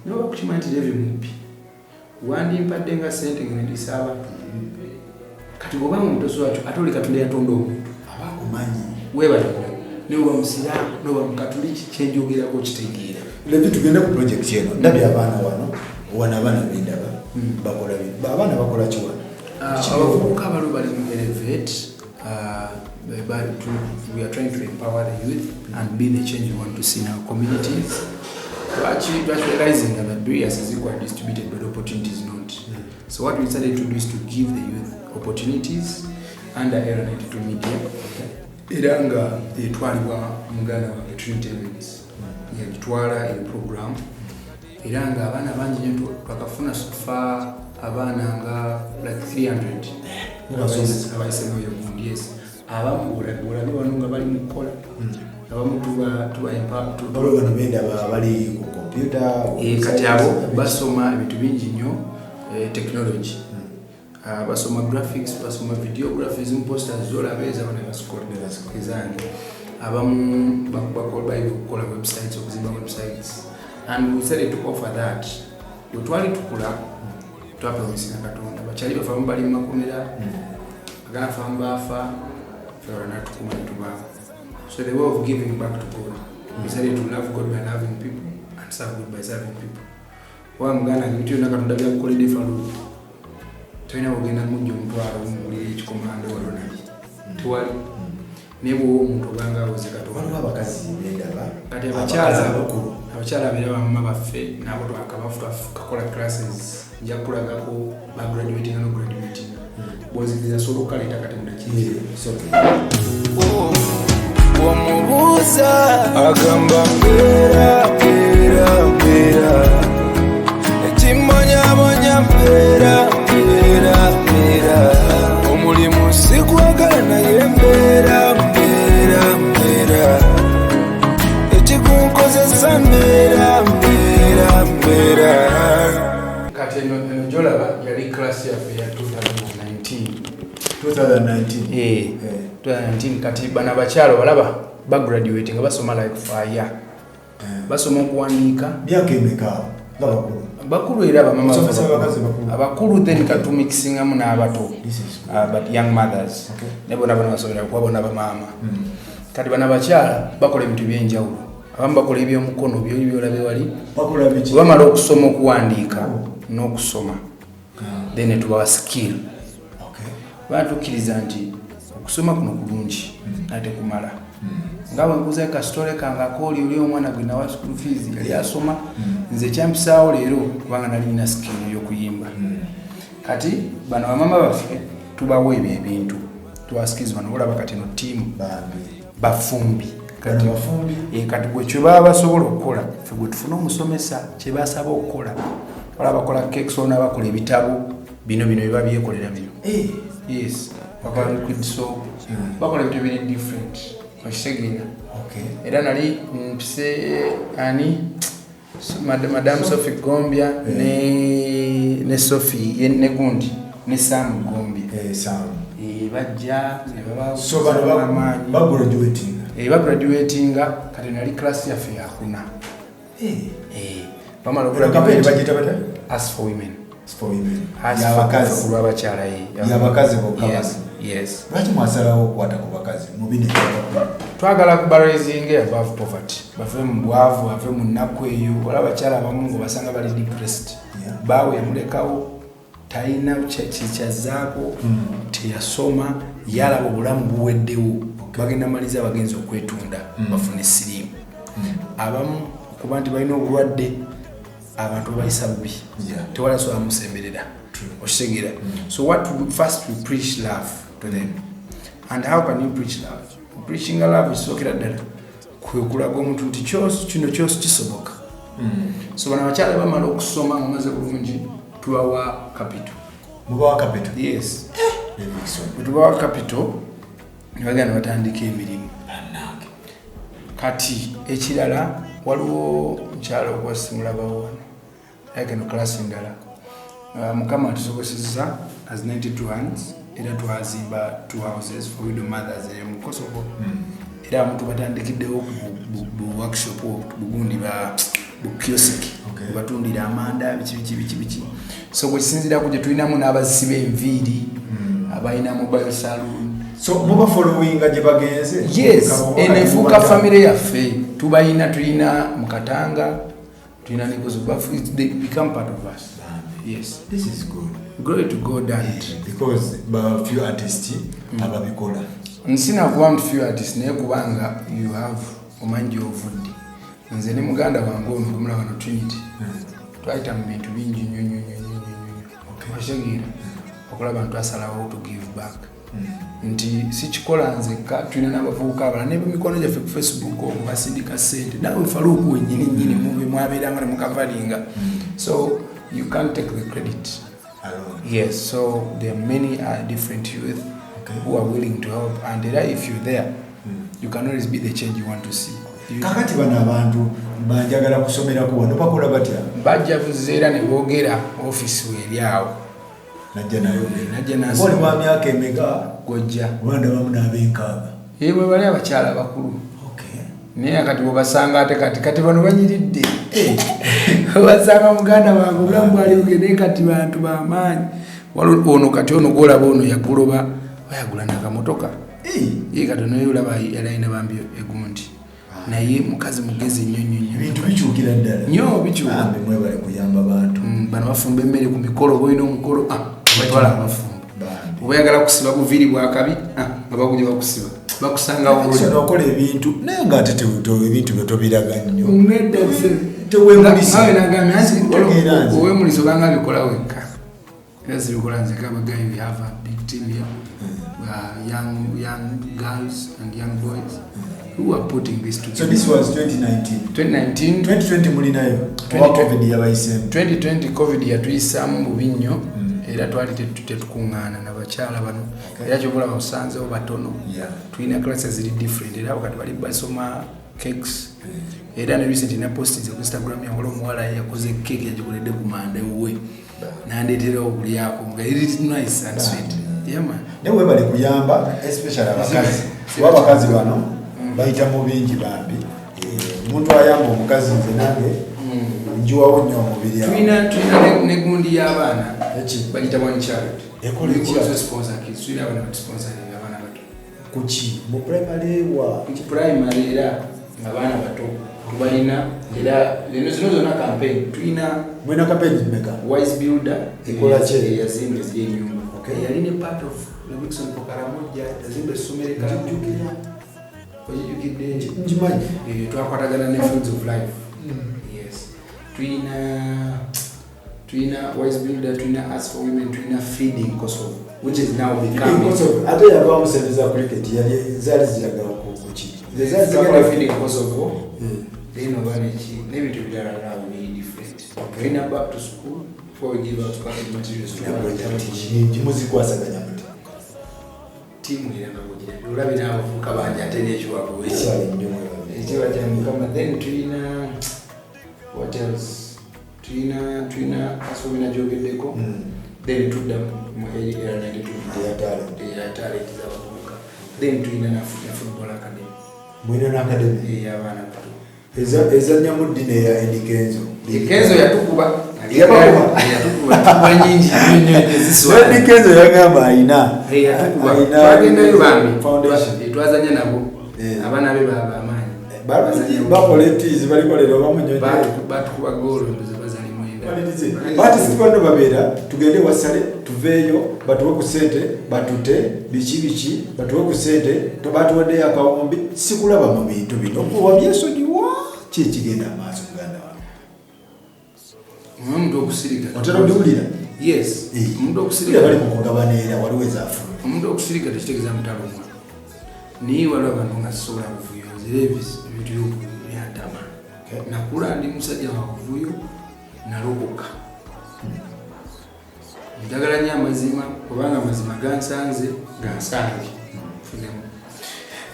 noba kukimanyi nti levi mubbi wandimpadde nga sente ngene liisa abantu kati bwoba mu mutoso wakyo ate oli Katonda yatonda omuntu abakumanyi webalabula niwe bamusiraamu noba mukatuliki kyenjogerako kitegeera levi tugenda ku project eno ndabye abaana wana abaana bendaba bakola abaana bakola ki wano abavubuka abaliwo bali mu elevate we are trying to empower the youth and be the change we want to see in our communities. Actually realizing that the barriers is equally distributed but opportunities not. So what we decided to do is to give the youth opportunities under Era 92 Media. Era nga etwalibwa muganda wange Trinity Events yagitwala e program era nga abaana bangi nyo twakafuna sofa abaana nga like 300 abaisemo yo gundi yes abamu bulabi wano nga bali mu kukola abamu tuba balo bano benda bali ku computer kati abo basoma ebintu bingi nnyo technology basoma graphics basoma videographies imposters zola beza bana basikola ezange abamu bakola websites okuzimba websites and we decided to offer that twali tukula twapromisina Katonda bakyali bafamu bali mu makomera agana famu bafa fera natukuma tuba. So the way of giving back to God, we decided to love God by loving people and serve God by serving people. Wa mugana ngityo na Katonda bya kukolede falu toina ogenda mujjo mutwalo muri ekikomando walona twali nebo omuntu banga oze Katonda abakazi bendaba kati abakyala bera bamama baffe nabo twakabafuta kakola classes nja kulagako ba graduating no graduating bozikiriza solo kaleta Katonda kiri omubuuza agamba mbera mbeera ekimonyamonya mbeera mbeera mbeera omulimu si kwagala naye mbeera mbeera mbeera ekikunkozesa mbeera mbeera mbeera. Kati eno gyolaba yali class yaffe ya 2019. 2019 kati bana bakyalo balaba bagraduate nga basoma like fire. Basoma okuwandiika myaka emeka nga bakulu era bamama abakulu then katumikisingamu n'abato but young mothers ne bona basomera kuba bona bamaama. Kati bana bakyala bakola ebintu byenjawulo. Abamu bakola eby'omukono byolabe wali bamala okusoma okuwandiika n'okusoma then tubawa skill. Batukkiriza nti okusoma kuno kulungi ate kumala. Nga bwebuuza kasitole kange akooli oli omwana gwe nawa school fees yali asoma nze kyampisaawo leero kubanga nali nina skill y'okuyimba. Kati bano bamama baffe tubawa ebyo ebintu tuwasikiza bano olaba kati no tiimu bafumbi kati gwe kye baba basobola okukola ffe gwe tufuna omusomesa kye basaba okukola olaba bakola kekso n'abakola ebitabo bino biba byekolera bino. Yes, bakola liquid soap bakola ebintu biri different okitegeera. Era nali mpise ani Madame Sophie Gombia ne Sophie ne gundi ne Sam Gombia bajja ne bagraduatinga kati nali class yaffe yakuna bamala okugraduate as for women. Yabakyala yabakazi bokabasi. Yes. Lwaki mwasalawo okukwata ku bakazi mu bino twagala kubaraising above poverty bave mu bwavu bave mu nnaku eyo wala abakyala abamu ngo basanga bali depressed bawe yamulekawo talina kyazzaako teyasoma yalaba obulamu buweddewo bagenda maliza abagenzi okwetunda bafune siriimu abamu okuba nti balina obulwadde abantu bayisa bubi tewala so amusemberera okitegeera. So what we first we preach love to them. And how can you preach love? Preaching love is okira ddala kwekulaga omuntu nti kino kyose kisoboka. So bana bakyala bamala okusoma nga maze bulungi tubawa capital. Mubawa capital? Yes. Tubawa capital ne bagenda batandika emirimu. Kati ekirala waliwo mukyala okwasimulabawo wano like no class ndala mukama atusobosezza as 92 hands era twazimba 2 houses for widow mothers mu Kosovo. Era muntu batandikiddewo bu workshop bugundi ba kiosk batundira amanda biki. So kwesinzira kuje tulinamu n'abazisiba enviiri abayina mobile saloon. So muba following gye bagenze? Yes, enefuuka family yaffe tulina mukatanga tulina negozo bafu they become part of us. Yes, this is good. Glory to God and because few artists ababikola. Nsina kuba few artists naye kubanga you have omanji ovudde. Nze ne muganda wange ono kumula wano Trinity. Twayita mu bintu bingi nnyo. Okitegeera okulaba abantu asalawo to give back. Nti sikikola nzekka tulina n'abavubuka abalala ne bemikono gyaffe ku Facebook okwo basindika ssente nawe faluuku wennyini mube mwabeeranga ne mukavalinga. So you can't take the credit alone. Yes, so there are many different youth who are willing to help, and if you're there, you can always be the change you want to see. Kakati bana abantu banjagala kusomera ku wano bakola batya? Bajja buzeera ne boogera office weeryawo. Najja nayo. Oli wa myaka emeka? Gojja. Wanda bamu n'abenkaaga. Bwe bali abakyala abakulu. Naye kati bwebasanga ate kati bano banyiridde. Basanga muganda wange obulamu bwali bugende kati bantu b'amaanyi. Ono kati ono gwolaba ono yaguloba bayagula n'akamotoka. Ye kati naye olaba yalina bambi egundi. Naye mukazi mugezi nnyo. Ebintu bikyukira ddala. Nnyo bikyuka. Mwebale kuyamba bantu. Bano bafumba emmere ku mikolo boyina omukolo batwala abafumba. Oba oyagala kusiba buviiri bwakabi nga bakujja bakusiba. Bakusangawo olwo n'okola ebintu naye nga ate ebintu bye tobiraga nnyo. Teweemulisa. Nawe nagambye nti oweemulisa obanga bikola wekka. Era zibikola nze Kabagayi we have a big team here. Young girls and young boys. who are putting this together. So this was 2019. 2020 mulinayo. 2020 yabayise. 2020 COVID yatuyisamu mu binyo era twali tetukungana n'abakyala bano era kyobula basanzewo batono tulina classes ziri different era wakati bali basoma cakes era ne recent na post ku Instagram yange omuwala yakoze cake yagikoledde ku manda ewe nandeetera okulyako nga it nice and sweet man. Newe bali kuyamba especially abakazi bano bayita mu bingi bambi omuntu ayamba omukazi nze nange njuwawo nnyo omubiri awo. Tulina ne gundi y'abaana bagita one child ekola sponsor kids tulina abana sponsor abaana bato kuki mu primary wa primary era abaana bato tubalina era lino zino zona campaign tulina mwena campaign meka wise builder ekola che yazimbe z'enyumba yalina part of the Wilson Pokaramoja yazimbe somere kujukira ojukidde njimanyi twakwatagana ne Fruits of Life. Yes, tulina wise builder, tulina Us for Women, tulina feeding Kosovo, which is now becoming Kosovo. Ate yava museveza cricket yali zali ziraga kuki zali zigenda feeding Kosovo then obanechi nebintu byala really different. Tulina back to school before we give out scholarship materials to our muzikwasaganya muti timu iranga kugira ulabina abavuka banje atene ekiwako ekiwa kya mukama. Then tulina what else tulina asomina jogeddeko then tudda mu area 92 ya talent z'abavubuka. Then tulina na football academy mwina na academy y'abaana bato eza nyamudine ya Edikenzo yatukuba yatukuba nyingi ziswa Edikenzo yagamba ayina twagendayo bambi twazanya nabo abaana be baba amanyi bakoletizi balikolera bamunyoje batukuba golo bazali mwenda bati sitwando babera tugende wasale tuveyo batuwe ku sente batute bichi batuwe ku sente to batuwade akawombi sikulaba mu bintu bino kuba byesojiwa kigenda maaso Uganda wa omuntu okusirika otero ndiulira yes omuntu okusirika bali kugabanira waliweza afu omuntu okusirika tekitegeza mutalumwa ni wala abantu nga sola kuvuyo zirevis bitu byatama nakula ndi musajja wa kuvuyo naloboka njagala nnyo amazima kubanga amazima gansanze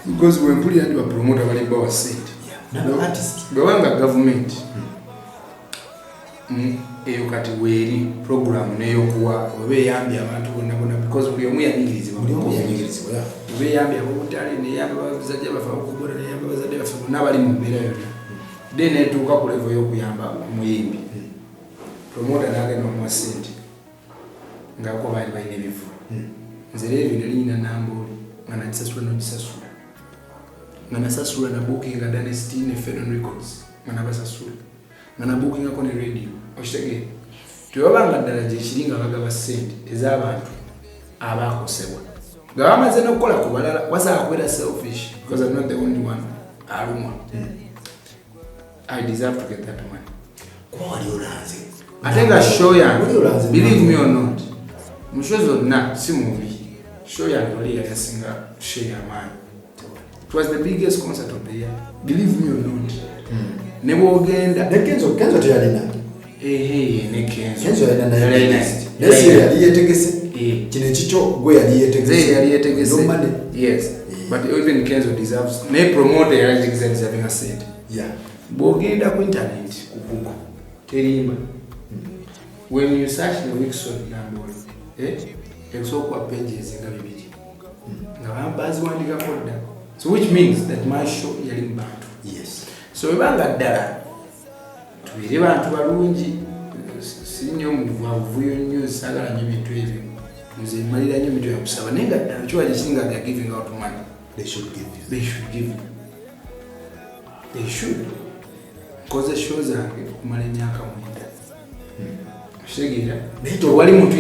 because when mpulira ndi bapromota bali bawa sente bwewanga gavumenti eyo kati weeri program neyokuwa oba eyambye abantu bonna because buli omu yanyigirizibwa oba eyambye abobutale neyamba bazadde bafe okugola neyamba bazadde bafe bonna bali mu mbeera yonna then etuuka ku level y'okuyamba omuyimbi promota n'agenda omuwa sente ngako baali balina ebivu nze leero nalinyina nambooli nga nagisasula nogisasula nga nasasula na bookinga Dynasty ne Phenon Records nga nabasasula nga nabookingako ne radio okitegeera tewabanga ddala gyekiri nga bagaba sente ez'abantu abaakosebwa nga bamaze n'okukola ku balala wasala kubeera selfish because I'm not the only one alumwa. I deserve to get that money. I think a show yange, believe me or not, mushows zonna si mubi show yange wali yasinga share man. It was the biggest concert of the year, believe me or not. Nebo ogenda Kenzo teyalina ne Kenzo yalina nesi yali yetegese kino kicho gwe yali yetegese yes but even Kenzo deserves ne promoter yali yetegese deserving a set bogenda ku internet ku Google terimba when you search the Wilson Nambole exokwa pages nga bibiri nga bazi wandika koda so which means that my show yali mbantu so ebanga ddala tubire bantu balungi sinyo muvuyo nnyo sagala nnyo bintu ebyo nze malira nnyo bintu yakusaba naye nga ddala kiwa kisinga they are giving out money. They should give because show zange kumala emyaka mwenda kitegeera tewali muntu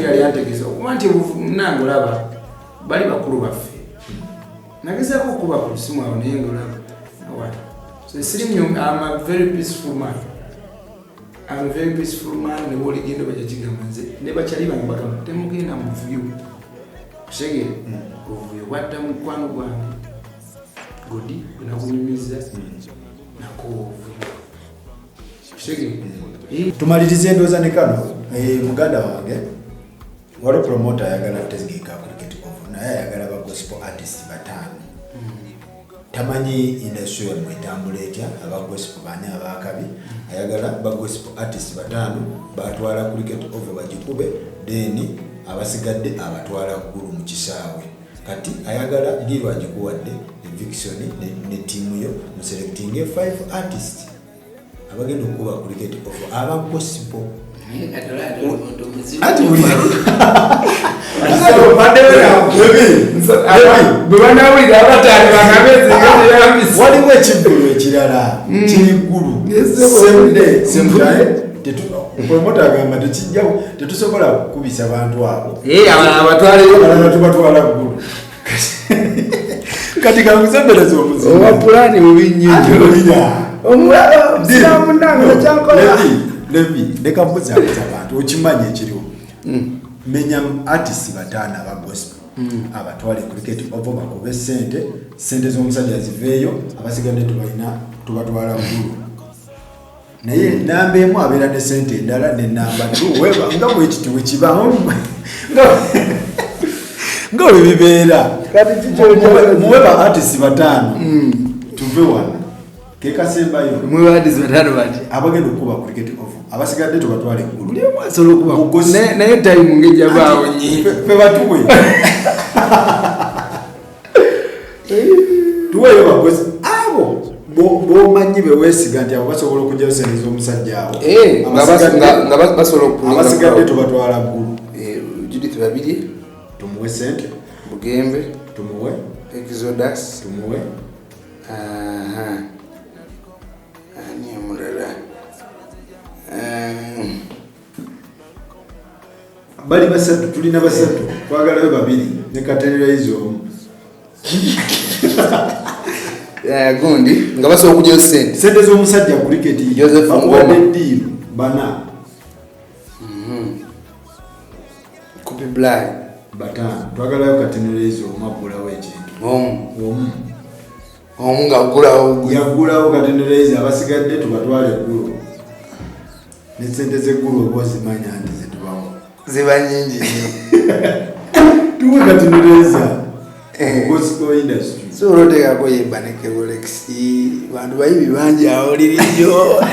yali yantegeza okuba nti nange olaba bali bakulu baffe nagezaako okuba ku simu awo naye ngaolaba I'm a very peaceful man. Ne bwoligendo bajja kigamba nze ne bakyali bange bagamba temugenda mu vuyo kitegeera ovuyo wadda mu mukwano gwange godi nakunyumiza nako ovuyo tumalirize endooza ne kano muganda wange wali promoter ayagala tegeka cricket ovu naye ayagala ba gospel artist batano tamanyi industry yamwe etambula etya aba gospel bane abakabi ayagala ba gospel artist batano batwala cricket ovu bagikube then abasigadde abatwala ggulu mu kisaawe kati ayagala ngirwa agikuwadde eviction ne tiimu yo mu selecting 5 artists abagenda okuba cricket ovu aba gospel ati waliwo ekiggulu ekirala kiri ggulu promota agamba tekijjawo tetusobola kukubisa bantu abo abalala tubatwala ggulu kati kangusembereza owa pulani mubi nnyo Levi, leka mbuzi abantu okimanyi ekiriwo. Menya artist batana aba gospel. Abatwale cricket ovu bakube sente z'omusajja ziveeyo abasigadde tubatwala ggulu. Naye namba emu abeera ne sente endala ne namba 2 weba nga bwekitiwe kibaho nga bwe bibeera. Kati muweba artist batano tuve wano. Kekasembayo mwe artist batano bati abagenda okuba cricket ovu abasigadde tubatwale ggulu lye mwasobola okuba naye time ngejja baawo nyi fe batuwe tuweyo bakozi abo bomanyi beweesiga nti abo basobola okujjayo sente z'omusajja awo nga basobola okukulunga abasigadde tubatwala ggulu Judith babiri tumuwe sente Bugembe tumuwe Exodus tumuwe ani omulala bali basatu tulina basatu twagalayo babiri ne katereraizo omu gundi nga basobola okujjayo sente z'omusajja cricket Joseph bakuwadde eddiiru bana Kupi Black batano twagalayo katereraizo omu agulawo ekintu omu nga agulawo yagulawo katereraizo abasigadde tubatwale eggulu ne sente z'eggulu oba ozimanya nti zetubawo ziba nyingi nnyo tuwe katereraiza gospel industry so oloteekako yebba ne Kebolexi bantu bayibi bangi awo lirijo